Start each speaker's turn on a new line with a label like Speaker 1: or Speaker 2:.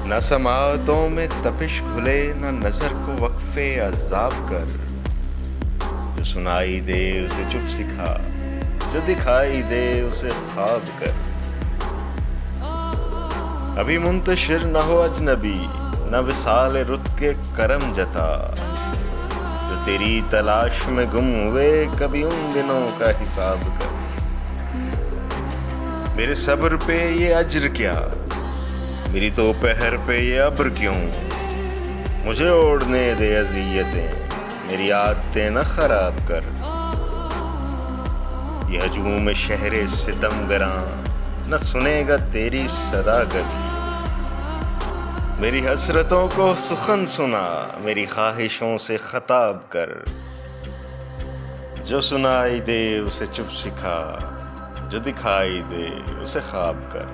Speaker 1: न समातों में तपिश घुले, न नजर को वक्फे अज़ाब कर। जो सुनाई दे उसे चुप सिखा, जो दिखाई दे उसे ख्वाब कर। अभी मुंतशिर न हो अजनबी, न विसाल रुत के करम जता। जो तेरी तलाश में गुम हुए, कभी उन दिनों का हिसाब कर। मेरे सब्र पे ये अज्र क्या, मेरी दोपहर पे ये अब्र क्यों। मुझे ओढ़ने दे अज़ियतें, मेरी आदतें न खराब कर। ये हजूम शहरे सितमगरां न सुनेगा तेरी सदा कभी। मेरी हसरतों को सुखन सुना, मेरी ख्वाहिशों से खताब कर। जो सुनाई दे उसे चुप सिखा, जो दिखाई दे उसे ख्वाब कर।